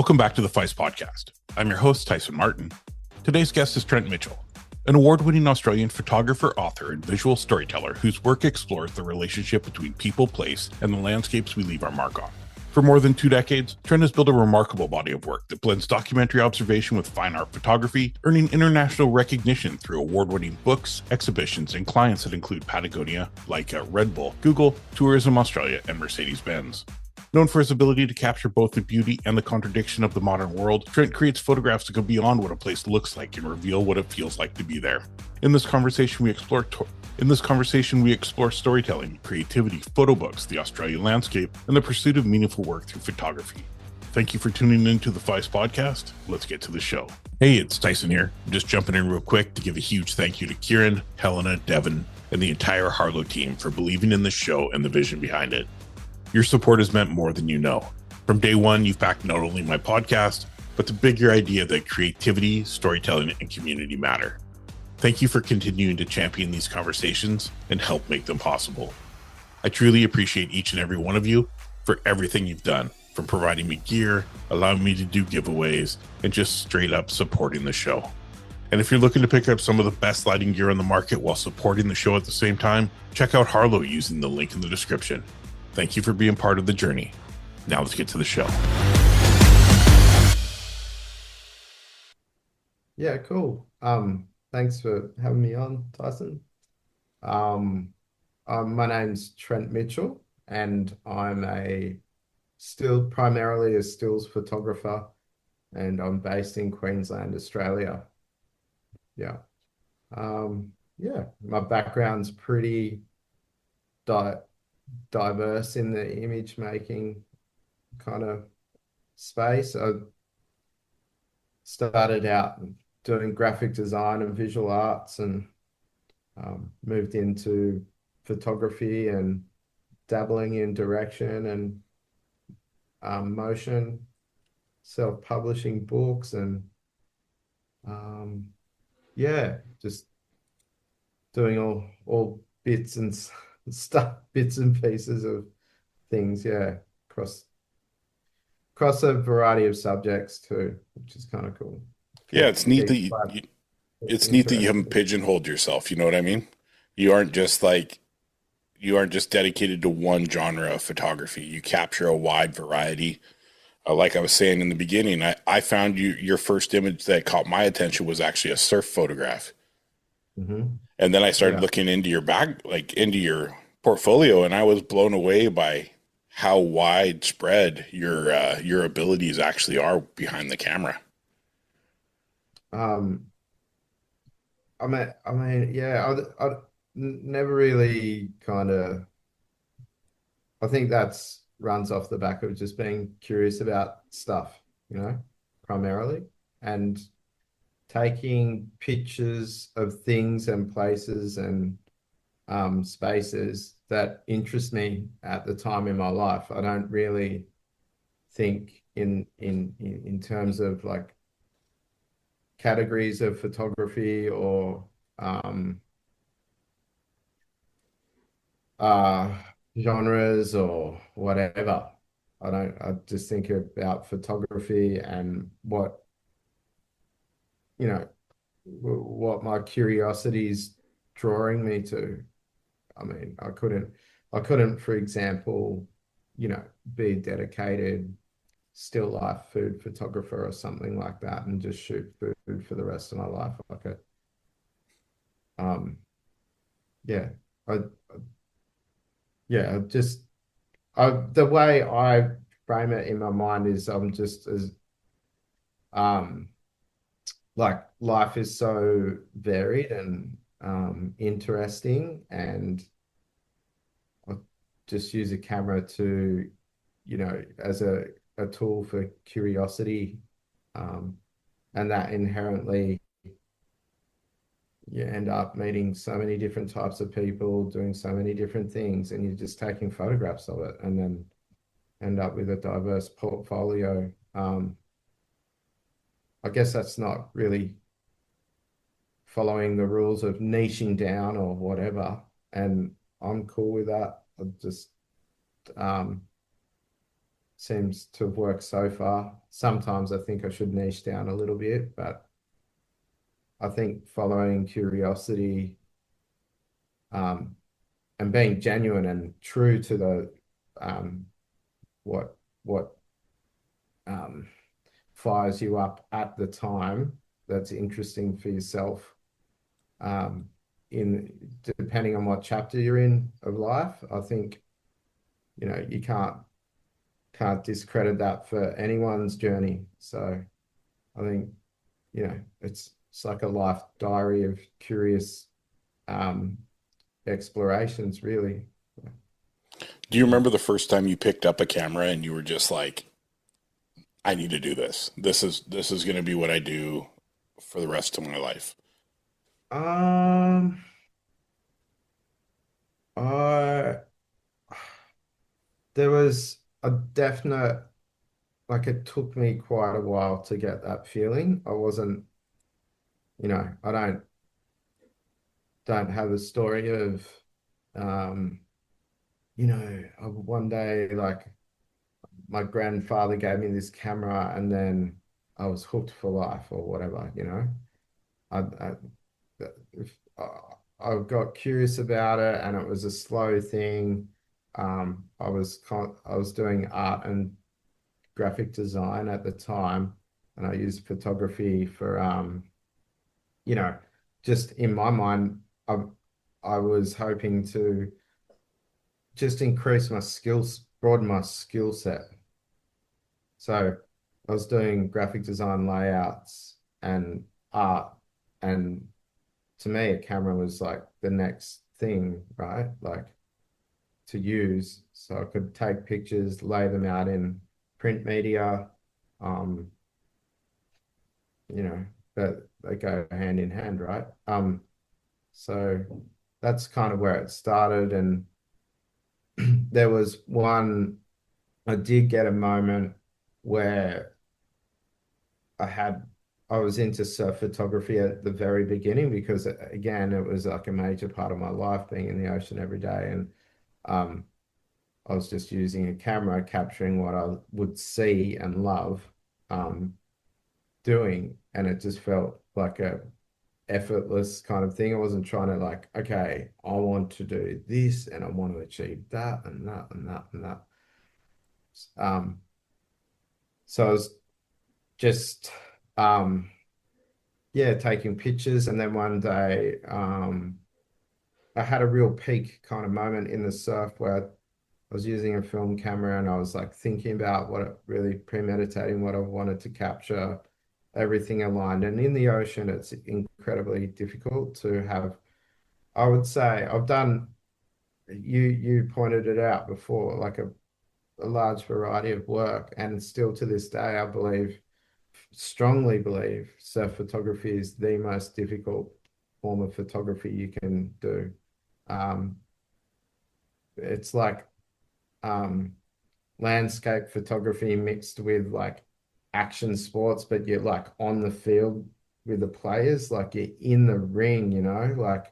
Welcome back to the P.H.Y.S Podcast. I'm your host, Tyson Martin. Today's guest is Trent Mitchell, an award-winning Australian photographer, author, and visual storyteller whose work explores the relationship between people, place, and the landscapes we leave our mark on. For more than 2 decades, Trent has built a remarkable body of work that blends documentary observation with fine art photography, earning international recognition through award-winning books, exhibitions, and clients that include Patagonia, Leica, Red Bull, Google, Tourism Australia, and Mercedes-Benz. Known for his ability to capture both the beauty and the contradiction of the modern world, Trent creates photographs that go beyond what a place looks like and reveal what it feels like to be there. In this conversation, we explore storytelling, creativity, photo books, the Australian landscape, and the pursuit of meaningful work through photography. Thank you for tuning in to the P.H.Y.S Podcast. Let's get to the show. Hey, it's Tyson here. I'm just jumping in real quick to give a huge thank you to Kieran, Helena, Devin, and the entire Harlow team for believing in this show and the vision behind it. Your support has meant more than you know. From day one, you've backed not only my podcast, but the bigger idea that creativity, storytelling, and community matter. Thank you for continuing to champion these conversations and help make them possible. I truly appreciate each and every one of you for everything you've done, from providing me gear, allowing me to do giveaways, and just straight up supporting the show. And if you're looking to pick up some of the best lighting gear on the market while supporting the show at the same time, check out Harlow using the link in the description. Thank you for being part of the journey. Now let's get to the show. Yeah, cool. Thanks for having me on, Tyson. My name's Trent Mitchell, and I'm primarily a stills photographer, and I'm based in Queensland, Australia. Yeah. My background's pretty diverse in the image making kind of space. I started out doing graphic design and visual arts, and moved into photography and dabbling in direction and motion, self-publishing books, and just doing all bits and bits and pieces of things, across a variety of subjects too, which is kind of cool. Yeah, it's neat that you haven't pigeonholed yourself. You know what I mean? You aren't just dedicated to one genre of photography. You capture a wide variety. Like I was saying in the beginning, I found your first image that caught my attention was actually a surf photograph. Mm-hmm. And then I started looking into your into your portfolio, and I was blown away by how widespread your abilities actually are behind the camera. I never really I think that's runs off the back of just being curious about stuff, primarily, and taking pictures of things and places and spaces that interest me at the time in my life. I don't really think in terms of like categories of photography or genres or whatever. I just think about photography and what my curiosity is drawing me to. I mean, I couldn't, for example, be a dedicated still life food photographer or something like that and just shoot food for the rest of my life. The way I frame it in my mind is I'm just as like life is so varied and interesting, and I just use a camera to, as a tool for curiosity, and that inherently you end up meeting so many different types of people, doing so many different things, and you're just taking photographs of it, and then end up with a diverse portfolio. I guess that's not really following the rules of niching down or whatever, and I'm cool with that. I just seems to have worked so far. Sometimes I think I should niche down a little bit, but I think following curiosity, um, and being genuine and true to the um, what um, fires you up at the time that's interesting for yourself, um, in depending on what chapter you're in of life. I think, you can't discredit that for anyone's journey. So I think, it's like a life diary of curious um, explorations, really. Do you remember the first time you picked up a camera and you were just like, I need to do this. This is going to be what I do for the rest of my life. Um, I There was a definite, like, it took me quite a while to get that feeling. I wasn't, I don't have a story of, um, one day, like, my grandfather gave me this camera and then I was hooked for life or whatever. If, I got curious about it and it was a slow thing. I was doing art and graphic design at the time, and I used photography for you know, just in my mind, I was hoping to just increase my skills, broaden my skill set. So I was doing graphic design layouts and art, and to me, a camera was like the next thing, right? Like, to use, so I could take pictures, lay them out in print media, um, that they go hand in hand, right? So that's kind of where it started. And there was I did get a moment where I had, I was into surf photography at the very beginning because, again, it was like a major part of my life, being in the ocean every day. And um, I was just using a camera, capturing what I would see and love doing. And it just felt like a effortless kind of thing. I wasn't trying to, like, okay, I want to do this and I want to achieve that and that and that and that. Um, so I was just, um, yeah, taking pictures. And then one day, I had a real peak kind of moment in the surf where I was using a film camera and I was like thinking about really premeditating what I wanted to capture, everything aligned. And in the ocean, it's incredibly difficult to have, I would say, you pointed it out before, like a large variety of work. And still to this day, I strongly believe surf photography is the most difficult form of photography you can do. Um, it's like um, landscape photography mixed with like action sports, but you're like on the field with the players, like you're in the ring, like,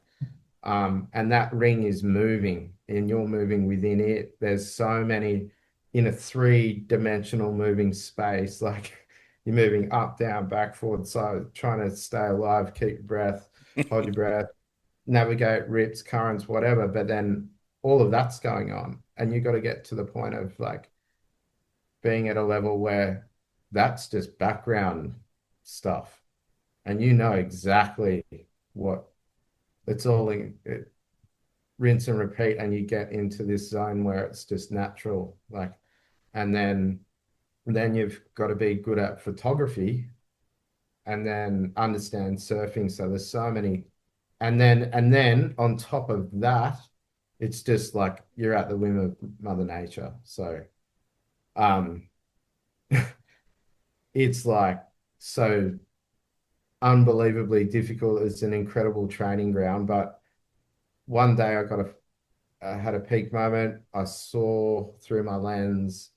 and that ring is moving and you're moving within it. There's so many in a three-dimensional moving space, like you're moving up, down, back, forward, so trying to stay alive, keep your breath, hold your breath, navigate rips, currents, whatever. But then all of that's going on, and you got to get to the point of like being at a level where that's just background stuff, and exactly what it's all in it, rinse and repeat, and you get into this zone where it's just natural, like, and then you've got to be good at photography and then understand surfing. So there's so many, and then on top of that, it's just like you're at the whim of Mother Nature. So um it's like so unbelievably difficult. It's an incredible training ground. But one day I had a peak moment. I saw through my lens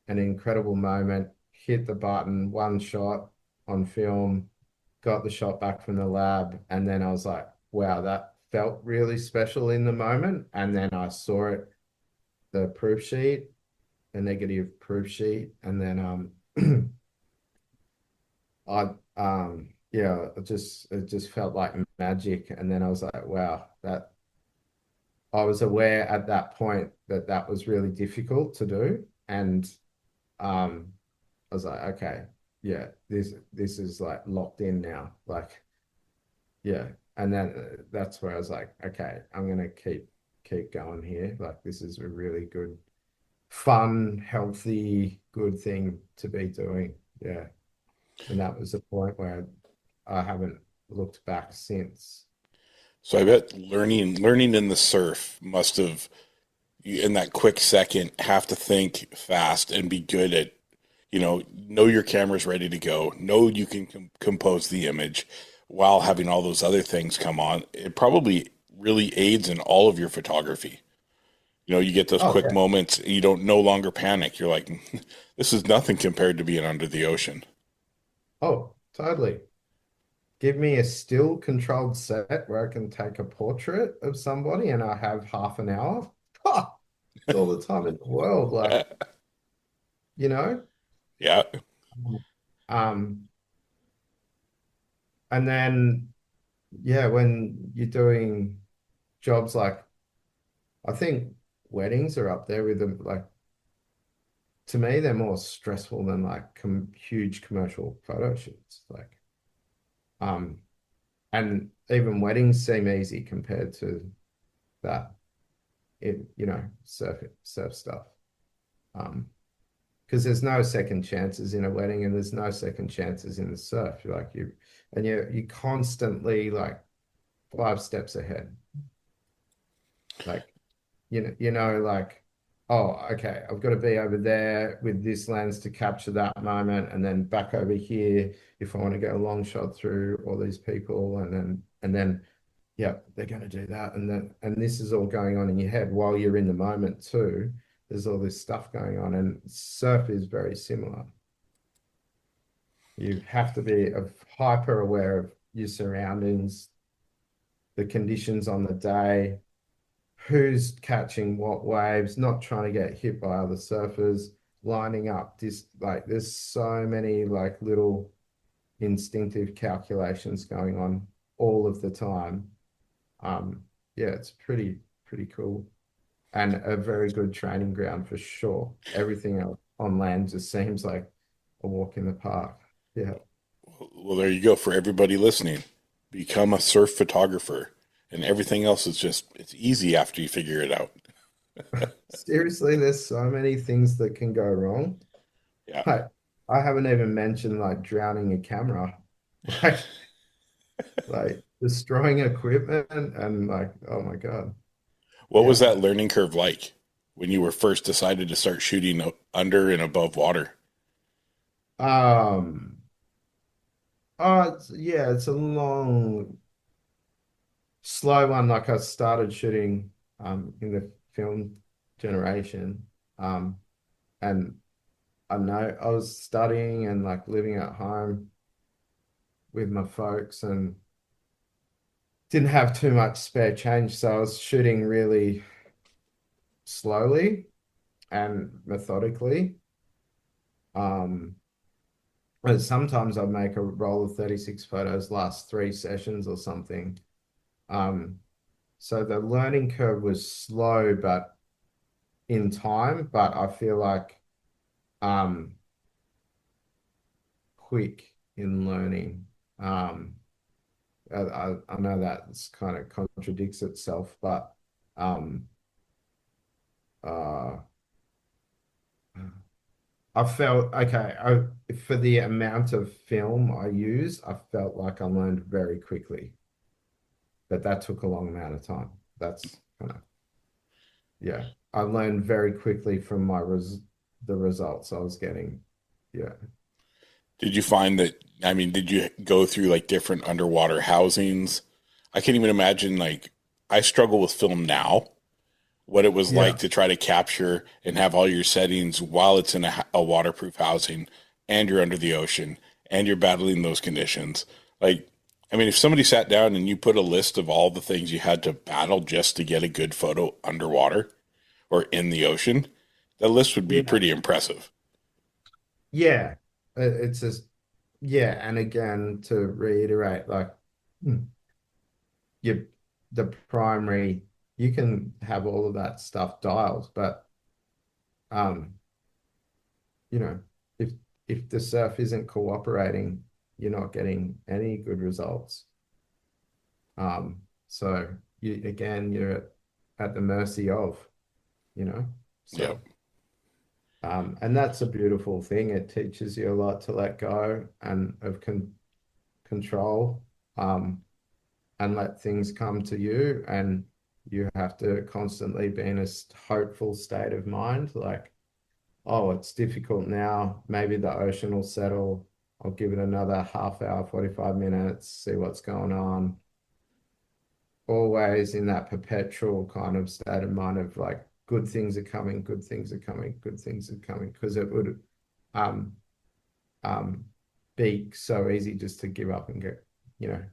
an incredible moment, hit the button, one shot on film, got the shot back from the lab, and then I was like, wow, that felt really special in the moment. And then I saw it, the proof sheet, a negative proof sheet, and then yeah, it just felt like magic. And then I was like, wow, that I was aware at that point that that was really difficult to do. And I was like, okay, yeah, this is like locked in now. Like, yeah. And then that's where I was like, okay, I'm gonna keep going here. Like, this is a really good, fun, healthy, good thing to be doing. Yeah. And that was the point where I haven't looked back since. So I bet learning in the surf must have, in that quick second, have to think fast and be good at, know your camera's ready to go, know you can compose the image while having all those other things come on. It probably really aids in all of your photography. You get those Oh, quick yeah. moments, you don't no longer panic. You're like, this is nothing compared to being under the ocean. Oh, totally. Give me a still controlled set where I can take a portrait of somebody and I have half an hour. Ha! It's all the time in the world. Like, you know? Yeah. Um, and then yeah, when you're doing jobs like, I think weddings are up there with them. Like, to me, they're more stressful than like huge commercial photo shoots. Like, um, and even weddings seem easy compared to that in, surf stuff. Um, because there's no second chances in a wedding and there's no second chances in the surf. You're constantly like 5 steps ahead. Like, like, oh, okay, I've got to be over there with this lens to capture that moment, and then back over here if I want to get a long shot through all these people, and then yeah, they're going to do that, and this is all going on in your head while you're in the moment too. There's all this stuff going on, and surf is very similar. You have to be hyper aware of your surroundings, the conditions on the day, who's catching what waves, not trying to get hit by other surfers, lining up. Like, there's so many like little instinctive calculations going on all of the time. Yeah, it's pretty cool and a very good training ground for sure. Everything else on land just seems like a walk in the park. Yeah. Well, there you go for everybody listening. Become a surf photographer, and everything else is it's easy after you figure it out. Seriously, there's so many things that can go wrong. Yeah. Like, I haven't even mentioned like drowning a camera, like like destroying equipment and like, oh my God. What was Yeah. that learning curve like when you were first decided to start shooting under and above water? Um, yeah, it's a long, slow one. Like, I started shooting in the film generation. Um, and I know I was studying and like living at home with my folks and didn't have too much spare change. So I was shooting really slowly and methodically. Um, and sometimes I'd make a roll of 36 photos last 3 sessions or something. Um, so the learning curve was slow, but in time, but I feel like um quick in learning. Um, I know that it's kind of contradicts itself, but um, uh, I felt okay. For the amount of film I use, I felt like I learned very quickly, but that took a long amount of time. That's kind of, yeah. I learned very quickly from the results I was getting. Yeah. Did you find that, I mean, did you go through like different underwater housings? I can't even imagine, like, I struggle with film now, what it was like Yeah. to try to capture and have all your settings while it's in a waterproof housing and you're under the ocean and you're battling those conditions. Like, I mean, if somebody sat down and you put a list of all the things you had to battle just to get a good photo underwater or in the ocean, That list would be Yeah. pretty impressive. Yeah. It's just, yeah. And again, to reiterate, like, hmm, you, the primary, you can have all of that stuff dialed, but, um, you know, if, if the surf isn't cooperating, you're not getting any good results. So you, again, you're at the mercy of, you know, Yeah. so. And that's a beautiful thing. It teaches you a lot to let go and of control, um, and let things come to you. And you have to constantly be in a hopeful state of mind, like, oh, it's difficult now. Maybe the ocean will settle. I'll give it another half hour, 45 minutes, see what's going on. Always in that perpetual kind of state of mind of like, good things are coming, good things are coming, good things are coming, because it would um um be so easy just to give up and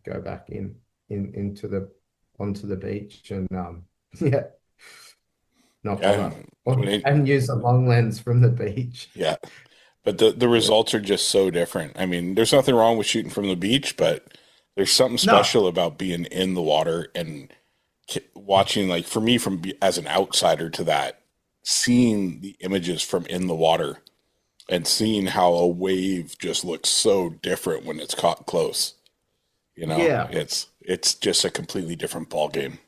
go back into the onto the beach and yeah, not Yeah. bother When it, and use a long lens from the beach. yeah. But the Yeah. results are just so different. I mean, there's nothing wrong with shooting from the beach, but there's something No. special about being in the water and watching, like for me, as an outsider to that, seeing the images from in the water and seeing how a wave just looks so different when it's caught close. You know, Yeah. it's just a completely different ball game.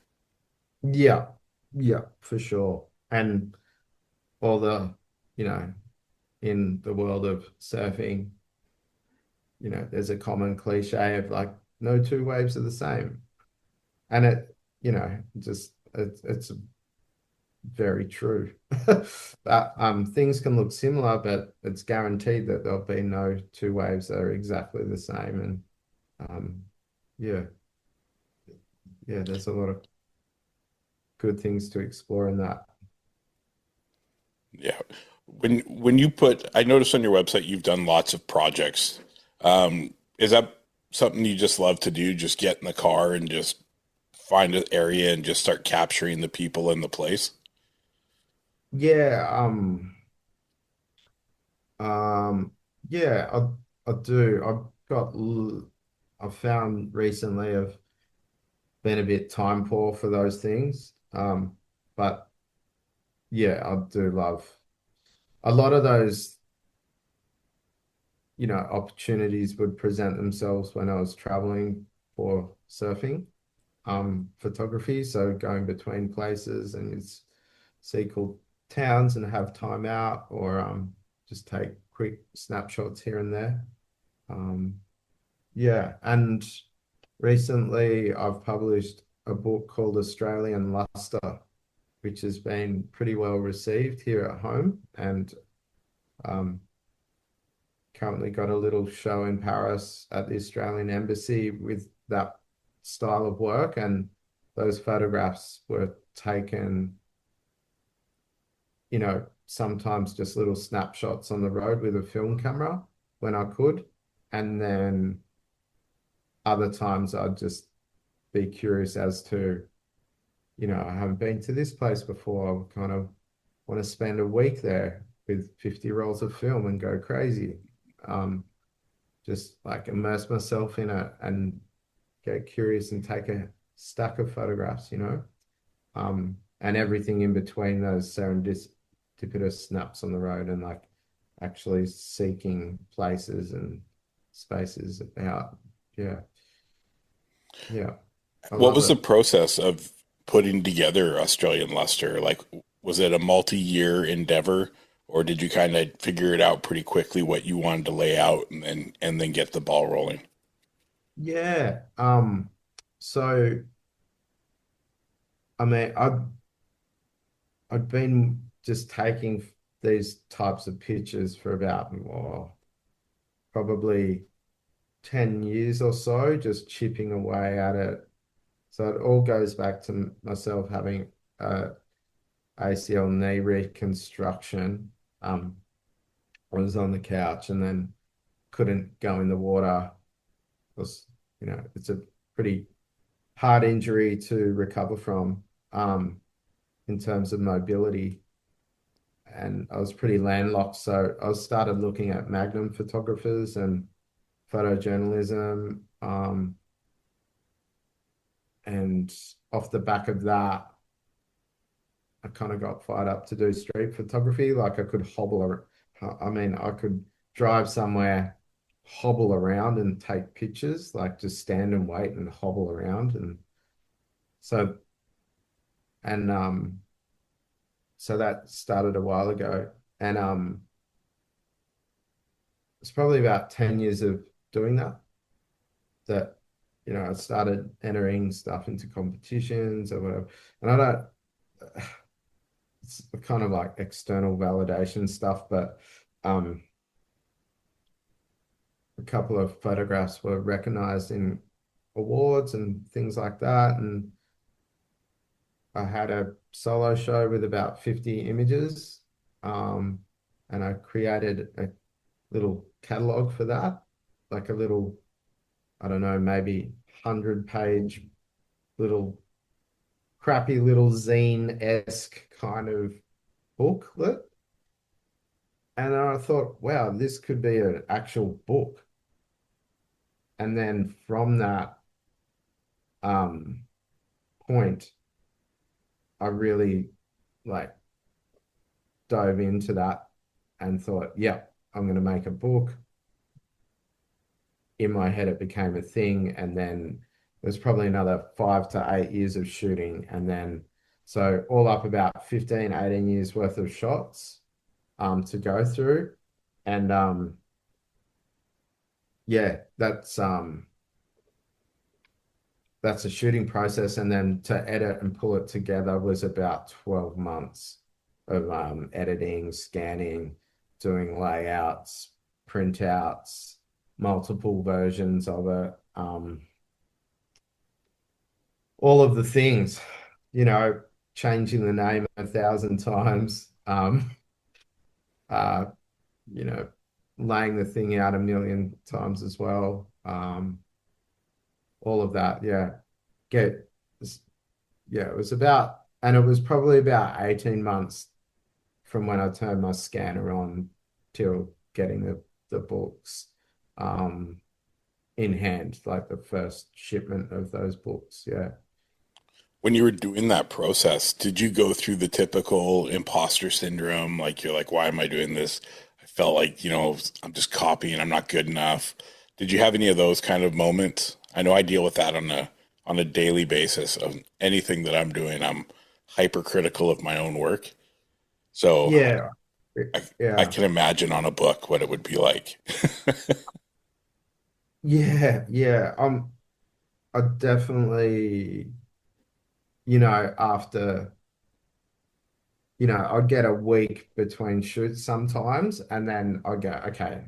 Yeah. Yeah, for sure. And all the, you know, in the world of surfing, there's a common cliche of like, no two waves are the same. And it's very true. But things can look similar, but it's guaranteed that there'll be no two waves that are exactly the same. And um, yeah, yeah, there's a lot of good things to explore in that. Yeah. When you put, I noticed on your website you've done lots of projects. Is that something you just love to do? Just get in the car and just find an area and just start capturing the people in the place? Yeah, um, yeah, I do. I've found recently I've been a bit time poor for those things. But yeah, I do love a lot of those, opportunities would present themselves when I was traveling for surfing, photography. So going between places and it's see cool towns and have time out or just take quick snapshots here and there. Um, yeah, and recently I've published a book called Australian Lustre, which has been pretty well received here at home and um, currently got a little show in Paris at the Australian Embassy with that style of work. And those photographs were taken, sometimes just little snapshots on the road with a film camera when I could. And then other times I'd just be curious as to, I haven't been to this place before. I kind of want to spend a week there with 50 rolls of film and go crazy. Um, just like immerse myself in it and get curious and take a stack of photographs, and everything in between those serendipitous snaps on the road and like actually seeking places and spaces about. Yeah, yeah, I What love was the it. process of putting together Australian Luster? Like, was it a multi-year endeavor, or did you kind of figure it out pretty quickly what you wanted to lay out and then get the ball rolling? Yeah. So I mean, I'd been just taking these types of pictures for about probably 10 years or so, just chipping away at it. So it all goes back to myself having a ACL knee reconstruction. I was on the couch and then couldn't go in the water. It was, it's a pretty hard injury to recover from, in terms of mobility. and I was pretty landlocked. So I started looking at Magnum photographers and photojournalism. And off the back of that, I kind of got fired up to do street photography. Like I could I could drive somewhere, hobble around and take pictures, like just stand and wait and hobble around. And so, and so that started a while ago. And it's probably about 10 years of doing that, I started entering stuff into competitions or whatever. And I don't, it's kind of like external validation stuff, but um, a couple of photographs were recognized in awards and things like that. And I had a solo show with about 50 images. Um, and I created a little catalog for that, like a little, I don't know, maybe 100-page little crappy little zine-esque kind of booklet. And then I thought, wow, this could be an actual book. And then from that um, point, I really like dove into that and thought, yeah, I'm going to make a book. In my head, it became a thing. And then there's probably another 5 to 8 years of shooting. And then, so all up about 15, 18 years worth of shots to go through. And yeah, that's a shooting process. And then to edit and pull it together was about 12 months of editing, scanning, doing layouts, printouts, multiple versions of it, all of the things, changing the name 1,000 times, uh, you know, laying the thing out 1,000,000 times as well. All of that, yeah. Get, yeah, and it was probably about 18 months from when I turned my scanner on till getting the books um, in hand, like the first shipment of those books. Yeah. When you were doing that process, did you go through the typical imposter syndrome? Like you're like, why am I doing this? I felt like, I'm just copying, I'm not good enough. Did you have any of those kind of moments? I know I deal with that on a daily basis of anything that I'm doing. I'm hypercritical of my own work. So Yeah. I Yeah. can imagine on a book what it would be like. Yeah. Yeah. I definitely, after, I'd get a week between shoots sometimes, and then I'd go, okay,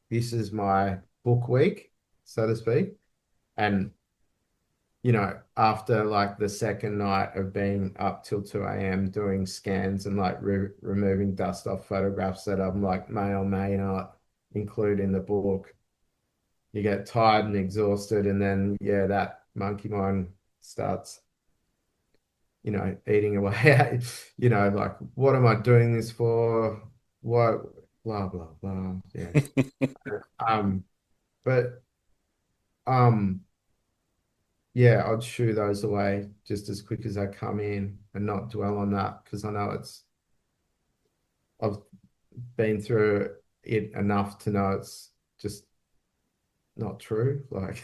this is my book week, so to speak. And, after like the second night of being up till 2 a.m. doing scans and like removing dust off photographs that I'm like may or may not include in the book, you get tired and exhausted, and then yeah, that monkey mind starts, eating away at, like what am I doing this for? What, blah blah blah. Yeah. Um, but um, yeah, I'd shoo those away just as quick as I come in and not dwell on that because I know I've been through it enough to know it's just not true. Like,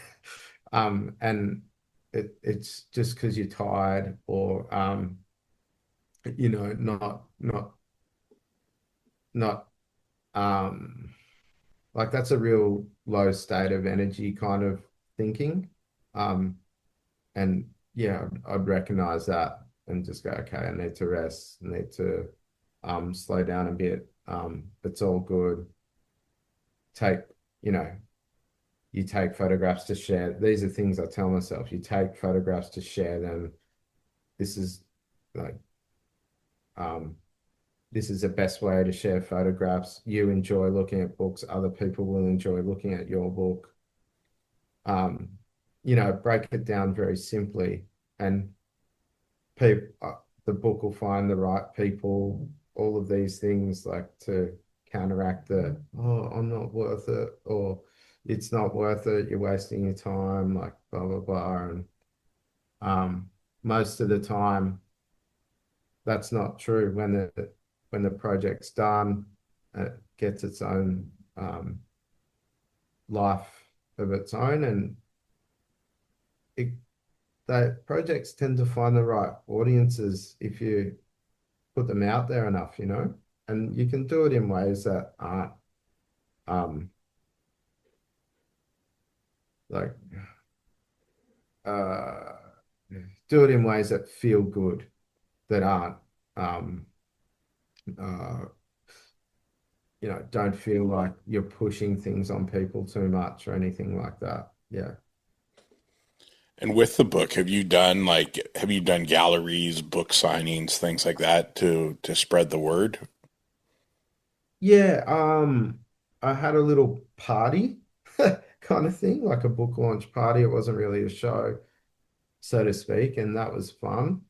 and it's just because you're tired or not um like that's a real low state of energy kind of thinking. Um, and yeah, I'd recognize that and just go, okay, I need to rest, I need to slow down a bit. It's all good. Take, you know, you take photographs to share. These are things I tell myself. You take photographs to share them. This is like um this is the best way to share photographs. You enjoy looking at books, other people will enjoy looking at your book. Um, break it down very simply, and people, the book will find the right people. all of these things like to counteract the, oh, I'm not worth it, or it's not worth it, you're wasting your time, like blah blah blah. And most of the time that's not true. When the project's done, it gets its own life of its own, and it, that projects tend to find the right audiences if you put them out there enough, you know, and you can do it in ways that aren't um like uh do it in ways that feel good, that aren't um uh don't feel like you're pushing things on people too much or anything like that. Yeah. And with the book, have you done galleries, book signings, things like that to spread the word? Yeah, I had a little party kind of thing, like a book launch party. It wasn't really a show, so to speak, and that was fun.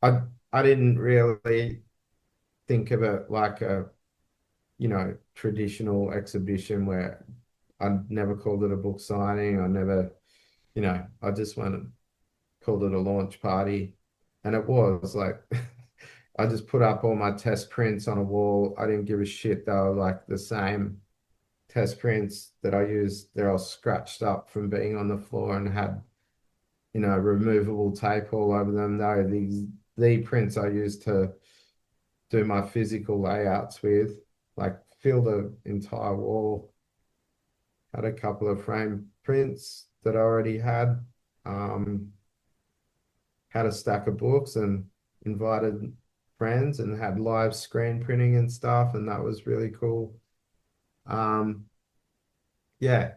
I I didn't really think of it like a, traditional exhibition where I never called it a book signing. I never, I just went and called it a launch party. And it was like, I just put up all my test prints on a wall. I didn't give a shit. They were like the same test prints that I used. They're all scratched up from being on the floor and had, removable tape all over them. They were the prints I used to do my physical layouts with, like fill the entire wall. Had a couple of frame prints that I already had. Um, had a stack of books and invited friends and had live screen printing and stuff, and that was really cool. Um, yeah,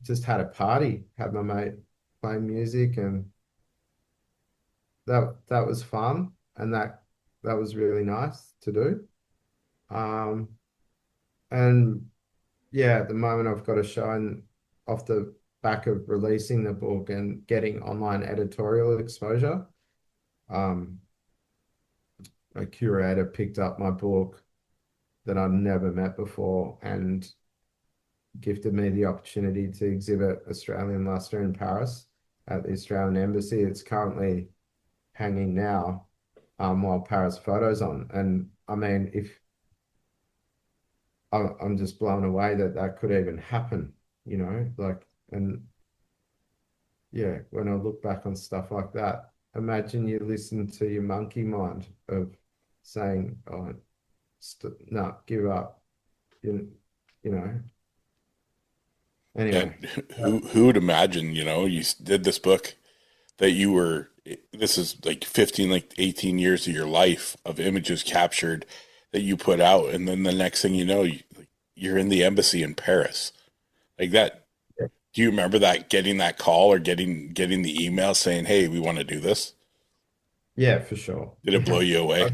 just had a party, had my mate playing music, and that was fun, and that was really nice to do. Um, and yeah, at the moment I've got a show and off the back of releasing the book and getting online editorial exposure. Um, a curator picked up my book that I'd never met before and gifted me the opportunity to exhibit Australian Lustre in Paris at the Australian Embassy. It's currently hanging now, while Paris photo's on. And I mean, if I'm just blown away that that could even happen, like, and yeah, when I look back on stuff like that, imagine you listen to your monkey mind of saying, oh, no, give up. You know, And anyway. who would imagine, you did this book that this is like 15, like 18 years of your life of images captured that you put out. And then the next thing you know, you're in the embassy in Paris like that. Do you remember that, getting that call or getting the email saying, "Hey, we want to do this"? Yeah, for sure. Did it blow you away?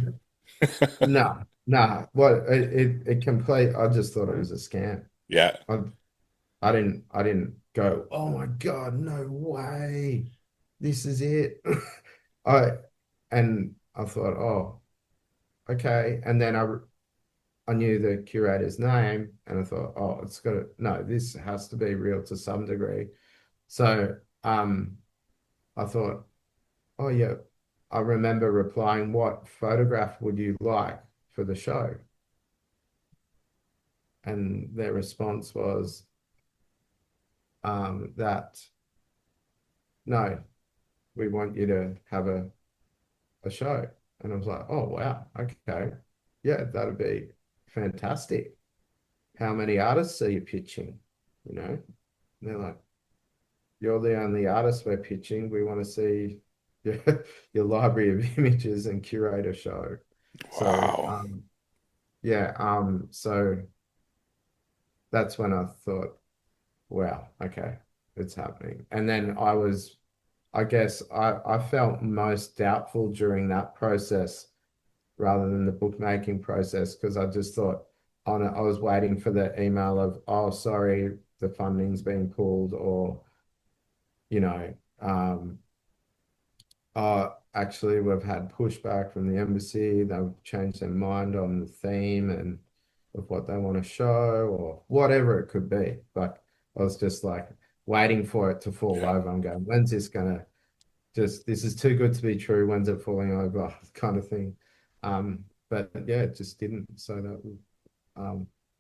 No, no. What it complete. I just thought it was a scam. Yeah. I I didn't go, oh my God, no way. This is it. I and I thought, oh, okay. And then I knew the curator's name and I thought, oh, it's got to, no, this has to be real to some degree. So I thought, oh yeah, I remember replying, what photograph would you like for the show? And their response was that no, we want you to have a show. And I was like, oh wow, okay. Yeah, that'd be fantastic. How many artists are you pitching? And they're like, you're the only artist we're pitching. We want to see your, your library of images and curate a show. So Wow. yeah, so that's when I thought, wow, okay, it's happening. And then I guess I felt most doubtful during that process rather than the bookmaking process because I just thought, oh no, I was waiting for the email of, oh, sorry, the funding's been pulled, or, you know, um, actually we've had pushback from the embassy. They've changed their mind on the theme and of what they want to show or whatever it could be. But I was just like waiting for it to fall Yeah. over. I'm going, when's this gonna just this is too good to be true. When's it falling over? Kind of thing. But yeah, it just didn't. So that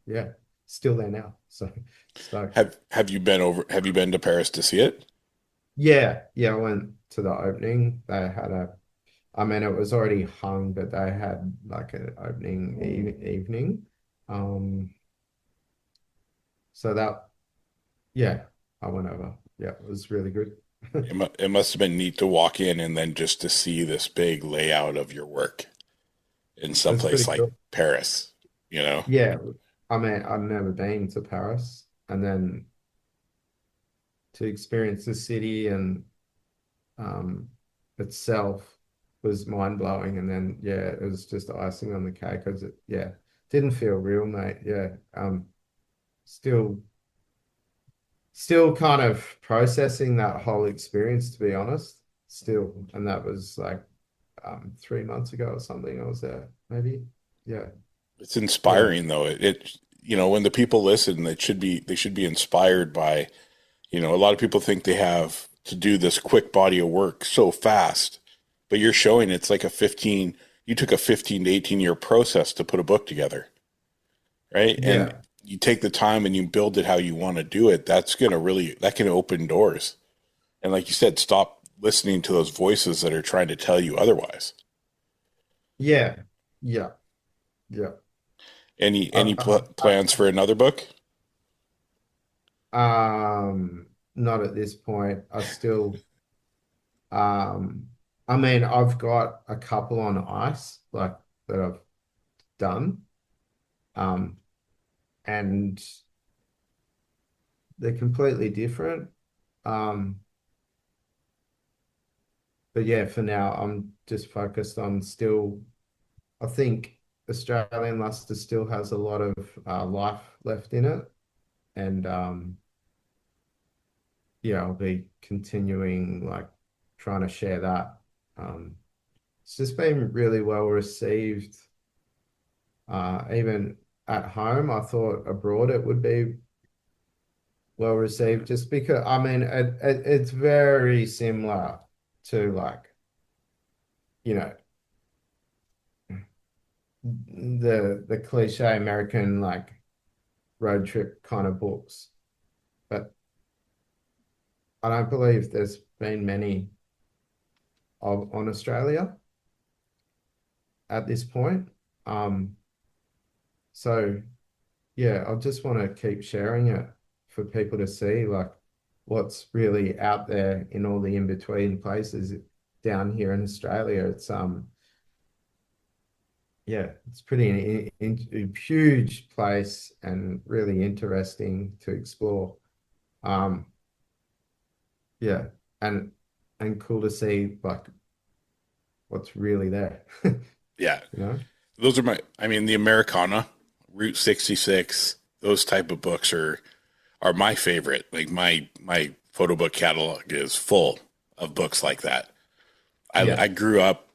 yeah, still there now. So stoked. Have you been to Paris to see it? Yeah, yeah, I went to the opening. They had I mean, it was already hung, but they had like an opening e evening. Um, so that, yeah, I went over. Yeah, it was really good. It must have been neat to walk in and then just to see this big layout of your work in It some was place pretty like cool. Paris, you know? Yeah, I mean, I've never been to Paris, and then to experience the city and um, itself was mind blowing. And then, yeah, it was just icing on the cake because yeah, didn't feel real, mate. Yeah, still, still kind of processing that whole experience, to be honest. Still, and that was like 3 months ago or something. I was there, maybe. Yeah, It's yeah, inspiring though. You know, when the people listen, they should be inspired by, you know, a lot of people think they have to do this quick body of work so fast, but you're showing it's like you took a 15 to 18 year process to put a book together, right? And yeah, you take the time and you build it how you want to do it. That can open doors. And like you said, stop listening to those voices that are trying to tell you otherwise. yeah, yeah, yeah. Any I, plans for another book? not at this point. Um, I mean, I've got a couple on ice, like that I've done. Um, and they're completely different. Um, but yeah, for now, I'm just focused on still, I think Australian Lustre still has a lot of life left in it. And yeah, I'll be continuing like trying to share that. Um, it's just been really well received. Even at home, I thought abroad it would be well received just because I mean it's very similar to like you know the cliche American like road trip kind of books, but I don't believe there's been many of on Australia at this point. Um, so yeah, I just want to keep sharing it for people to see like what's really out there in all the in-between places down here in Australia. It's yeah, it's pretty a huge place and really interesting to explore. Um, yeah, and and cool to see like what's really there. Yeah. You know? I mean, the Americana, Route 66, those type of books are my favorite. Like my photo book catalog is full of books like that. Yeah, I grew up,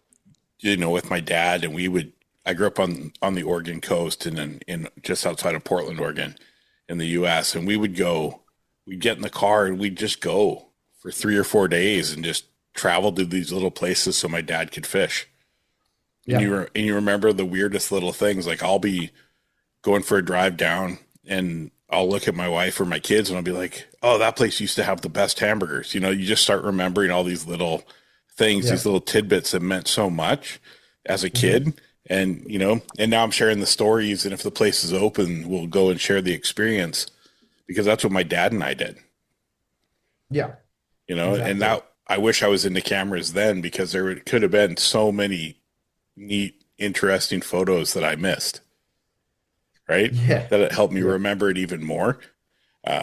you know, with my dad, and I grew up on the Oregon coast and in just outside of Portland, Oregon, in the U.S. And we'd get in the car and we'd just go for 3 or 4 days and just travel to these little places so my dad could fish. yeah, And you remember the weirdest little things. Like I'll be going for a drive down and I'll look at my wife or my kids and I'll be like, "Oh, that place used to have the best hamburgers." You know, you just start remembering all these little things, these yeah. little tidbits that meant so much as a Hmm. kid. And, you know, and now I'm sharing the stories. And if the place is open, we'll go and share the experience because that's what my dad and I did, Yeah, you know, and exactly. that I wish I was into cameras then because could have been so many neat, interesting photos that I missed, right? Yeah, That it helped me yeah, remember it even more.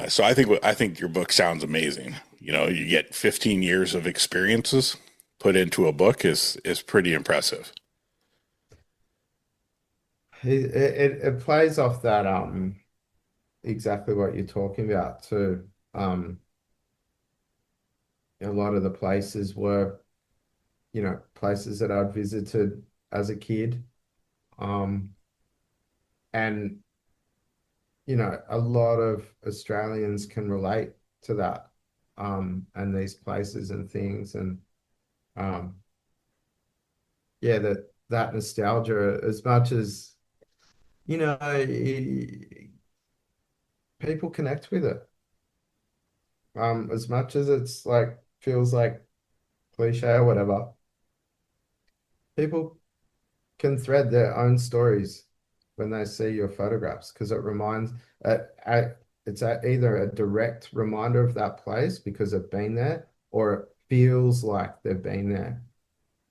So I think your book sounds amazing. You know, you get 15 years of experiences put into a book is pretty impressive. it plays off that exactly what you're talking about too. A lot of the places were places that I'd visited as a kid. Um, and, a lot of Australians can relate to that, and these places and things. And um, yeah, that nostalgia, as much as, you know, people connect with it. As much as it's like, feels like cliche or whatever, people can thread their own stories when they see your photographs, because it's either a direct reminder of that place because they've been there, or it feels like they've been there,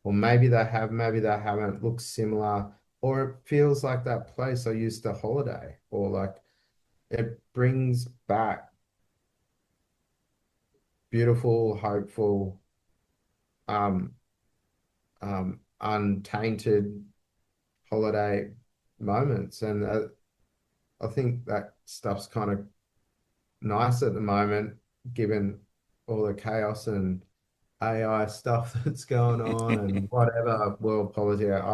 or maybe they have, maybe they haven't, looks similar, or it feels like that place I used to holiday, or like it brings back beautiful, hopeful, um, untainted holiday moments. And I think that stuff's kind of nice at the moment, given all the chaos and AI stuff that's going on and whatever world politics.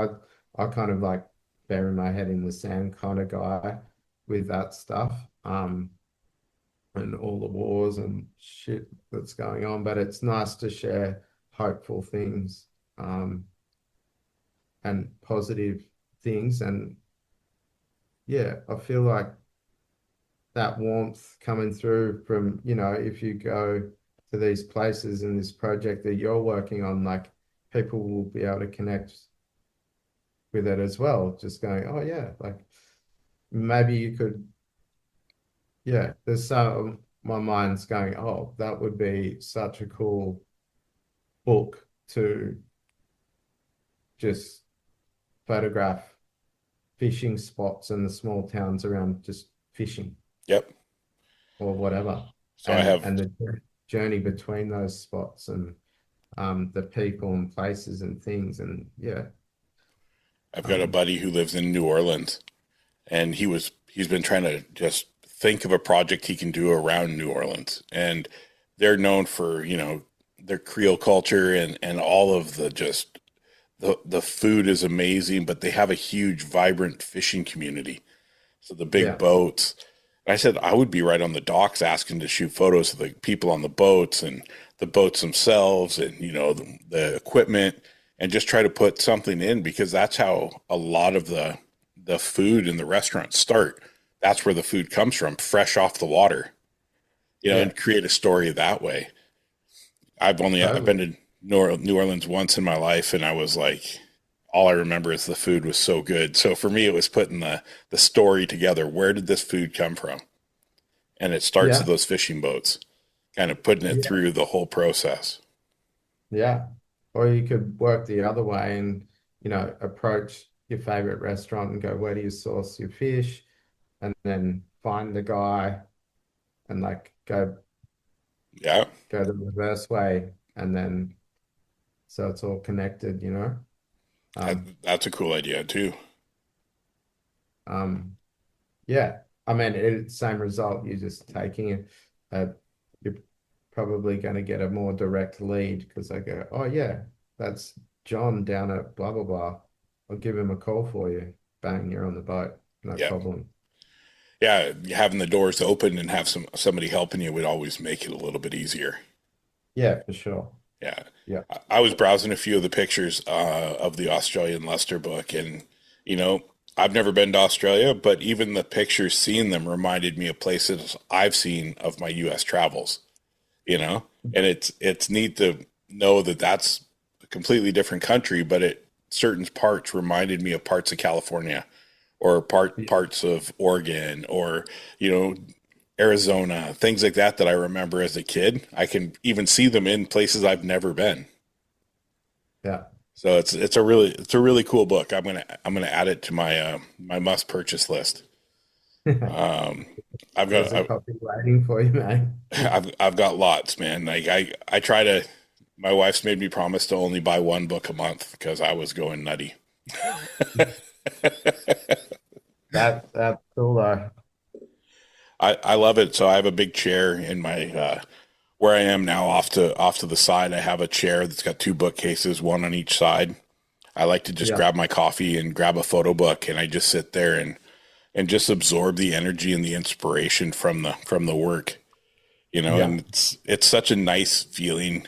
I kind of like bury my head in the sand kind of guy with that stuff, and all the wars and shit that's going on. But it's nice to share hopeful things, and positive things. And yeah, I feel like that warmth coming through from, if you go to these places in this project that you're working on, like people will be able to connect with it as well. Just going, oh yeah, like maybe you could, yeah, there's some, my mind's going, oh, that would be such a cool book to just photograph fishing spots in the small towns around, just fishing. Yep. Or whatever. So I have, and the journey between those spots, and the people and places and things. And yeah, I've got a buddy who lives in New Orleans, and he's been trying to just think of a project he can do around New Orleans. And they're known for, their Creole culture and all of the food is amazing, but they have a huge, vibrant fishing community. So the big boats. And I said I would be right on the docks asking to shoot photos of the people on the boats and the boats themselves, and the equipment, and just try to put something in, because that's how a lot of the food in the restaurants start. That's where the food comes from, fresh off the water. And create a story that way. I've been to New Orleans once in my life, and I was like, all I remember is the food was so good. So for me, it was putting the story together. Where did this food come from? And it starts with those fishing boats, kind of putting it through the whole process. Yeah. Or you could work the other way and, approach your favorite restaurant and go, where do you source your fish? And then find the guy and like go the reverse way. And then, so it's all connected, That's a cool idea too. Yeah, I mean, it's same result. You're just taking it. You're probably going to get a more direct lead, because I go, oh yeah, that's John down at blah blah blah. I'll give him a call for you. Bang, you're on the boat. No problem. Yeah, having the doors open and have somebody helping you would always make it a little bit easier. Yeah, for sure. Yeah. I was browsing a few of the pictures of the Australian Lustre book, and I've never been to Australia, but even the pictures, seeing them, reminded me of places I've seen of my U.S. travels. And it's neat to know that that's a completely different country, but certain parts reminded me of parts of California, or parts of Oregon, or Arizona, things like that I remember as a kid. I can even see them in places I've never been. Yeah. So it's a really cool book. I'm gonna add it to my my must purchase list. I've got a copy waiting for you, man. I've got lots, man. Like I try to. My wife's made me promise to only buy one book a month because I was going nutty. That's cool though. I love it. So I have a big chair in my where I am now, off to the side, I have a chair that's got two bookcases, one on each side. I like to just Yeah. grab my coffee and grab a photo book, and I just sit there and just absorb the energy and the inspiration from the work, Yeah. and it's such a nice feeling.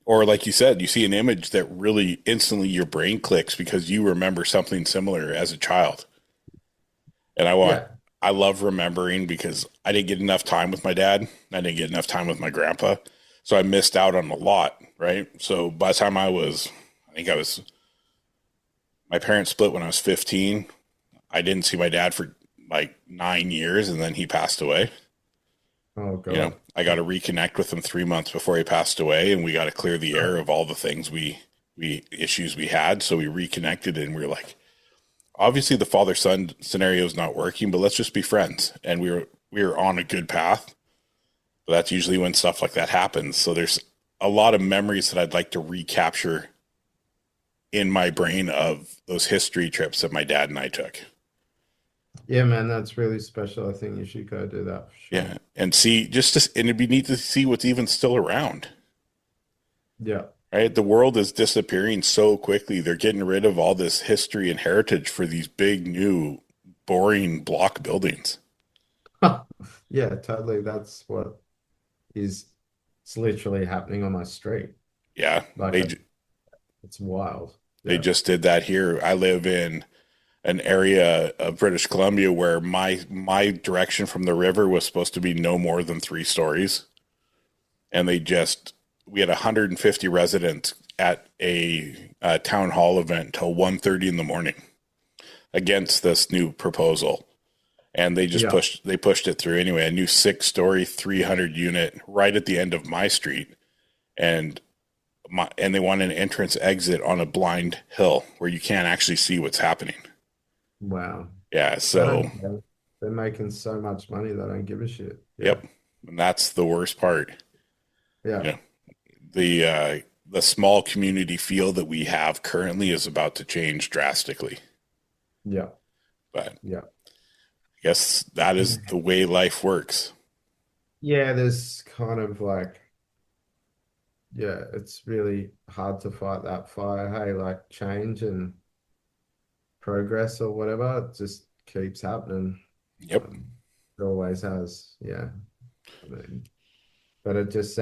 Or like you said, you see an image that really instantly your brain clicks because you remember something similar as a child. And Yeah. I love remembering because I didn't get enough time with my dad. I didn't get enough time with my grandpa. So I missed out on a lot, right? So by the time my parents split when I was 15. I didn't see my dad for like 9 years, and then he passed away. Oh God. I got to reconnect with him 3 months before he passed away, and we got to clear the air of all the things we issues we had. So we reconnected, and we were like, obviously the father son scenario is not working, but let's just be friends. And we were on a good path. But that's usually when stuff like that happens. So there's a lot of memories that I'd like to recapture in my brain of those history trips that my dad and I took. Yeah, man, that's really special. I think you should go do that for sure. Yeah, and see, and it'd be neat to see what's even still around. Yeah. Right, the world is disappearing so quickly. They're getting rid of all this history and heritage for these big, new, boring block buildings. Yeah, totally. That's what is it's literally happening on my street. Yeah, Like it's wild. they Yeah. just did that here. I live in an area of British Columbia where my direction from the river was supposed to be no more than 3 stories, and we had 150 residents at a town hall event till 1:30 in the morning against this new proposal, and they just Yeah. pushed it through anyway. A new 6-story, 300 unit right at the end of my street, and they want an entrance exit on a blind hill where you can't actually see what's happening. Wow. Yeah, They so don't care. They're making so much money they don't give a shit. Yeah. yep, and that's the worst part. Yeah. Yeah, the small community feel that we have currently is about to change drastically. Yeah. But Yeah. I guess that is the way life works. Yeah, there's kind of like, yeah, it's really hard to fight that fire. Hey, like change and progress or whatever, it just keeps happening. Yep. It always has. Yeah. I mean, but it's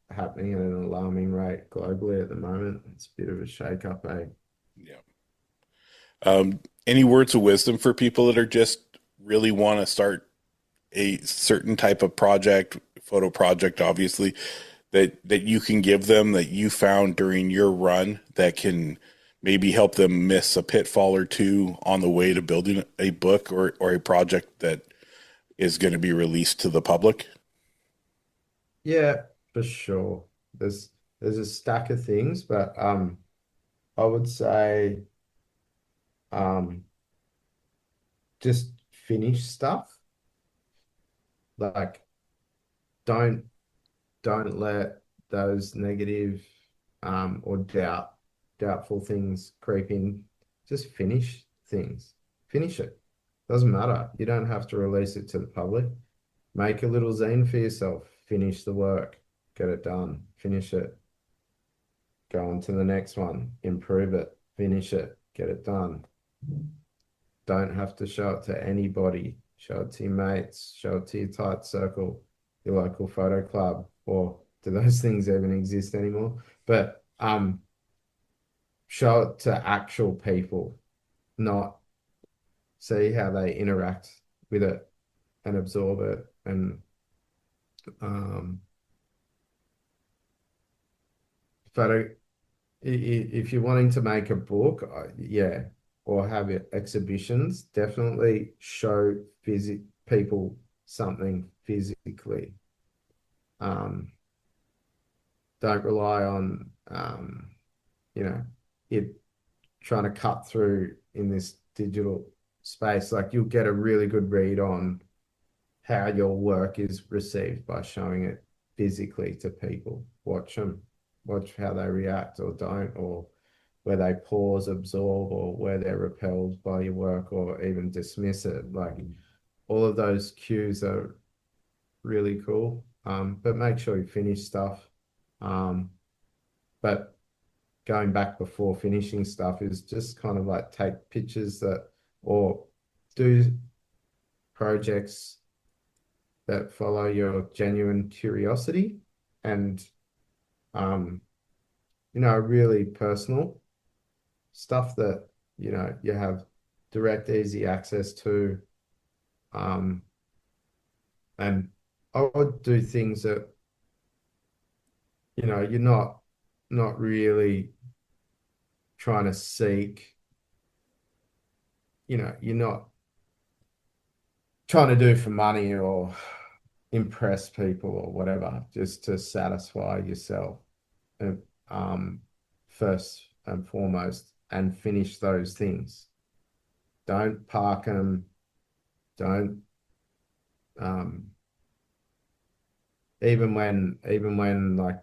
happening at an alarming rate globally at the moment. It's a bit of a shake-up, eh? Yeah. Any words of wisdom for people that are just really want to start a certain type of project, photo project, obviously, that you can give them that you found during your run that can maybe help them miss a pitfall or two on the way to building a book or a project that is going to be released to the public? Yeah, for sure. There's a stack of things, but I would say um just finish stuff. Like don't don't let those negative or doubtful things creep in. Just finish things. Finish it. Doesn't matter. You don't have to release it to the public. Make a little zine for yourself. Finish the work. Get it done. Finish it. Go on to the next one. Improve it. Finish it. Get it done. Don't have to show it to anybody. Show it to your mates. Show it to your tight circle, your local photo club, or do those things even exist anymore? But show it to actual people, not see how they interact with it and absorb it. And um, photo, if you're wanting to make a book, yeah, or have exhibitions, definitely show people something physically. Um, don't rely on it trying to cut through in this digital space. Like you'll get a really good read on how your work is received by showing it physically to people. Watch them, watch how they react or don't, or where they pause, absorb, or where they're repelled by your work or even dismiss it. Like all of those cues are really cool. but make sure you finish stuff. But going back before finishing stuff is just kind of like take pictures that, or do projects that follow your genuine curiosity and, really personal stuff that, you have direct, easy access to. And I would do things that, you're not really trying to seek, you're not trying to do for money or impress people or whatever, just to satisfy yourself, and, first and foremost, and finish those things. Don't park them. Don't, even when like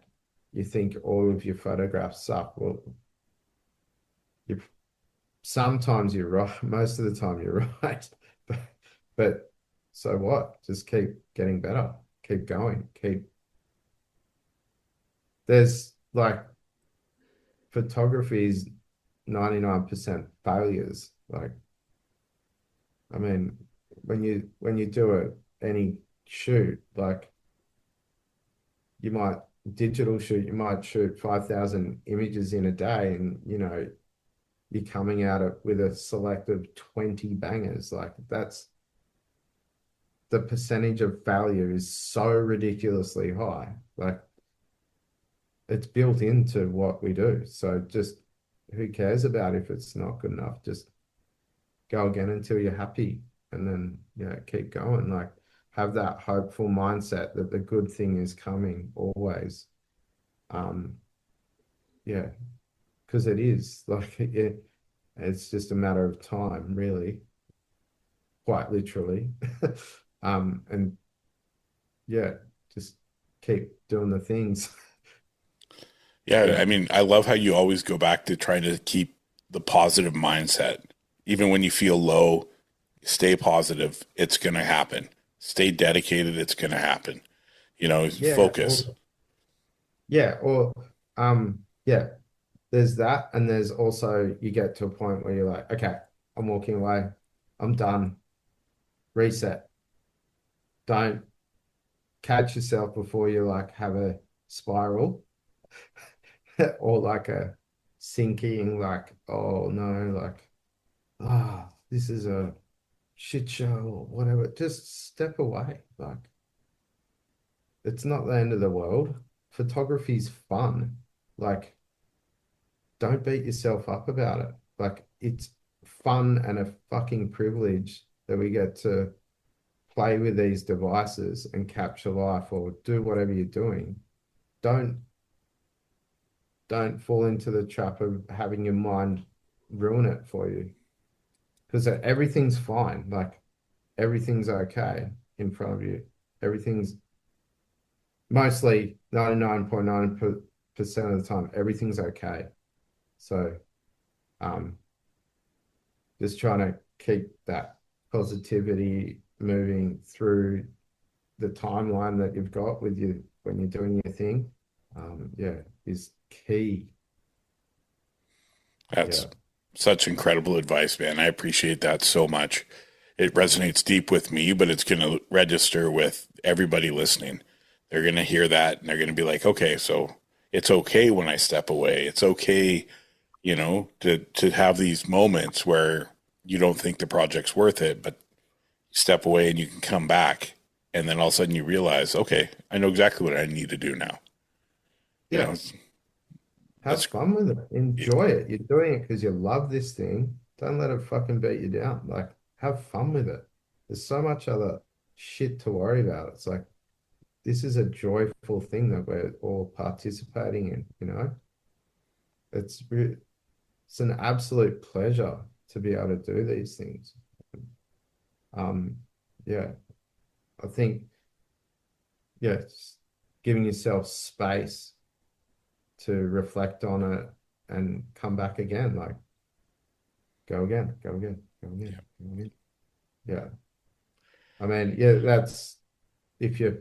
you think all of your photographs suck. Well, you sometimes you're right. Most of the time you're right. But so what? Just keep getting better. Keep going. There's like photography is 99% failures. Like, I mean, when you do any shoot, like digital shoot, you might shoot 5,000 images in a day, and you're coming at it with a selective 20 bangers. Like, that's the percentage of failure is so ridiculously high. Like, it's built into what we do. So just, who cares about if it's not good enough? Just go again until you're happy, and then keep going. Like, have that hopeful mindset that the good thing is coming always. Yeah, because it is like it's just a matter of time, really, quite literally. And yeah, just keep doing the things. Yeah, I mean, I love how you always go back to trying to keep the positive mindset. Even when you feel low, stay positive. It's going to happen. Stay dedicated. It's going to happen. Yeah, Focus. yeah, there's that, and there's also, you get to a point where you're like, okay, I'm walking away, I'm done, reset. Don't catch yourself before you like have a spiral or like a sinking, like, oh no, like, this is a shit show or whatever. Just step away. Like, it's not the end of the world. Photography's fun. Like, don't beat yourself up about it. Like, it's fun and a fucking privilege that we get to play with these devices and capture life or do whatever you're doing. Don't don't fall into the trap of having your mind ruin it for you, because everything's fine. Like, everything's okay in front of you. Everything's mostly 99.9% of the time, everything's okay. So, just trying to keep that positivity moving through the timeline that you've got with you when you're doing your thing, is key. That's Yeah. such incredible advice, man. I appreciate that so much. It resonates deep with me, but it's going to register with everybody listening. They're going to hear that and they're going to be like, okay, so it's okay when I step away. It's okay, to have these moments where you don't think the project's worth it, but you step away and you can come back. And then all of a sudden you realize, okay, I know exactly what I need to do now. You know, Yeah. Have fun with it. Enjoy it. You're doing it because you love this thing. Don't let it fucking beat you down. Like, have fun with it. There's so much other shit to worry about. It's like, this is a joyful thing that we're all participating in. It's an absolute pleasure to be able to do these things. Um, yeah, I think, giving yourself space to reflect on it and come back again, like, go again, go again, go again, go again. Yeah. I mean, yeah, that's, if you're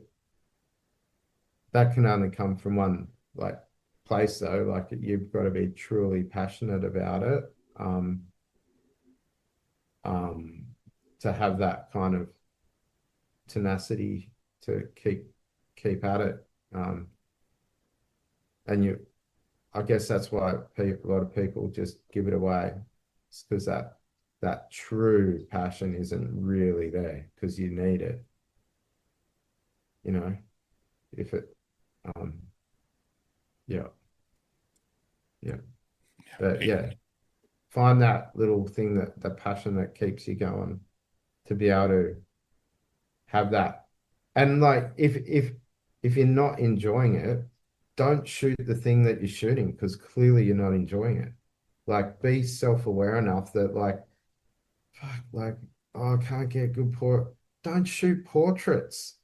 that can only come from one like place though. Like you've got to be truly passionate about it. Um, to have that kind of tenacity to keep at it. And I guess that's why a lot of people just give it away. It's because that true passion isn't really there because you need it. You know, if it, um, yeah, yeah, but yeah, find that little thing that the passion that keeps you going to be able to have that. And like if you're not enjoying it, don't shoot the thing that you're shooting because clearly you're not enjoying it. Like be self-aware enough that like fuck, like oh, I can't get good port. Don't shoot portraits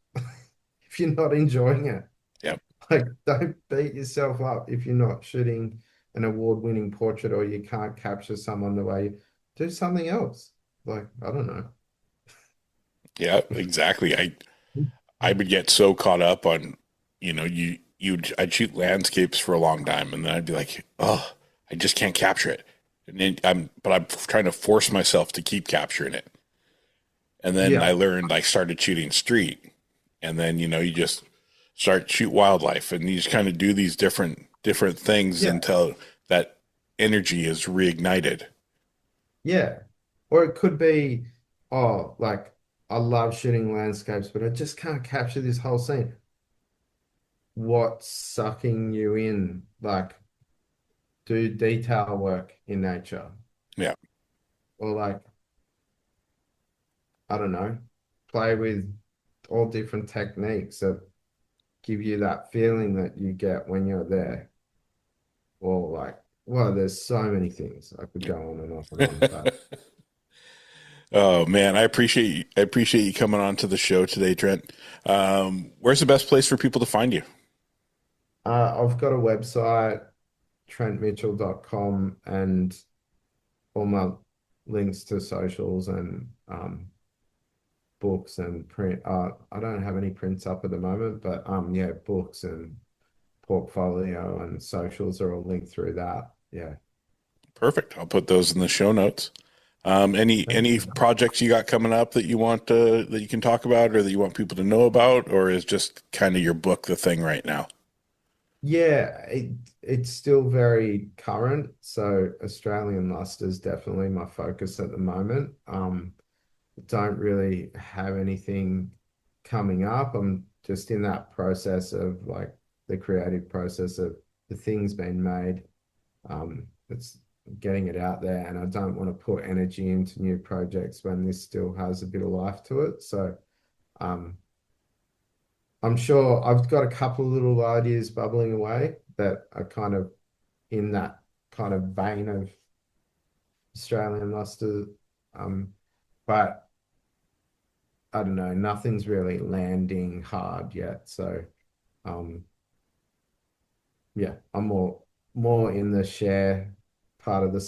if you're not enjoying it. Yep. Like don't beat yourself up if you're not shooting an award-winning portrait or you can't capture someone the way you do something else. Like I don't know. Yeah, exactly. I would get so caught up on, I'd shoot landscapes for a long time, and then I'd be like, oh, I just can't capture it. And then I'm trying to force myself to keep capturing it. And then Yeah. I started shooting street, and then, you just start shoot wildlife, and you just kind of do these different things Yeah. until that energy is reignited. Yeah. Or it could be, oh, like I love shooting landscapes, but I just can't capture this whole scene. What's sucking you in? Like, do detail work in nature. Yeah. Or like, I don't know, play with all different techniques that give you that feeling that you get when you're there. Or like, well, there's so many things I could go on and on, but Oh man, I appreciate you coming on to the show today, Trent. Where's the best place for people to find you? I've got a website, trentmitchell.com, and all my links to socials and books and print. I don't have any prints up at the moment, but yeah, books and portfolio and socials are all linked through that. Yeah. Perfect. I'll put those in the show notes. Thank Any you. projects you got coming up that you want that you can talk about or that you want people to know about, or is just kind of your book the thing right now? Yeah, it's still very current. So Australian Lustre is definitely my focus at the moment. Don't really have anything coming up. I'm just in that process of like the creative process of the things being made. It's getting it out there, and I don't want to put energy into new projects when this still has a bit of life to it. So um, I'm sure I've got a couple of little ideas bubbling away that are kind of in that kind of vein of Australian Lustre. But I don't know, nothing's really landing hard yet. So um, yeah, I'm more in the sharing part of the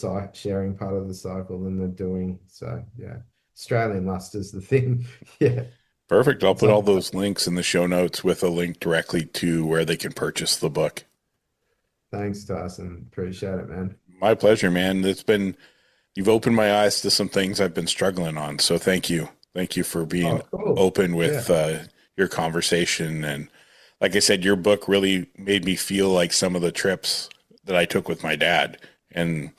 cycle than the doing. So yeah, Australian Lustre's the thing. Yeah. Perfect. I'll put all So those links in the show notes with a link directly to where they can purchase the book. thanks, Tyson. Appreciate it, man. My pleasure, man. You've opened my eyes to some things I've been struggling on. So thank you. Thank you for Oh, being cool. open Yeah. with your conversation. And like I said, your book really made me feel like some of the trips that I took with my dad. And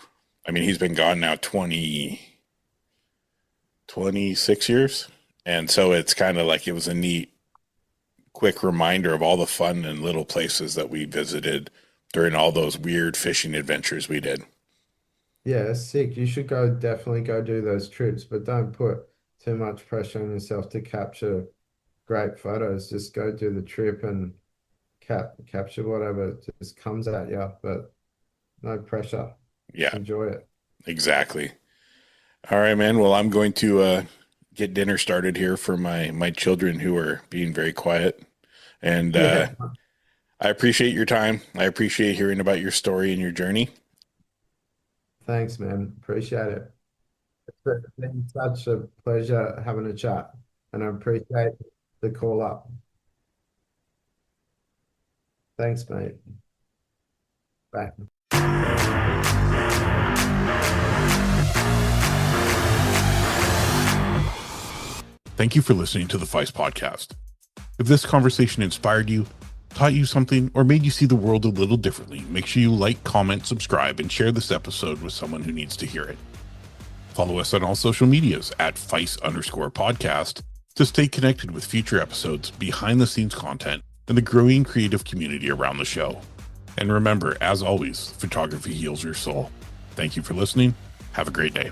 I mean, he's been gone now 26 years. And so it's kind of like it was a neat, quick reminder of all the fun and little places that we visited during all those weird fishing adventures we did. Yeah, sick. You should definitely go do those trips, but don't put too much pressure on yourself to capture great photos. Just go do the trip and capture whatever just comes at you, but no pressure. Yeah, Enjoy it. exactly. All right, man. Well, I'm going to get dinner started here for my children who are being very quiet. And Yeah. I appreciate your time. I appreciate hearing about your story and your journey. Thanks, man. Appreciate it. It's been such a pleasure having a chat, and I appreciate the call up. Thanks, mate. Bye. Thank you for listening to the P.H.Y.S Podcast. If this conversation inspired you, taught you something, or made you see the world a little differently, make sure you like, comment, subscribe, and share this episode with someone who needs to hear it. Follow us on all social medias at P.H.Y.S_podcast to stay connected with future episodes, behind-the-scenes content, and the growing creative community around the show. And remember, as always, photography heals your soul. Thank you for listening. Have a great day.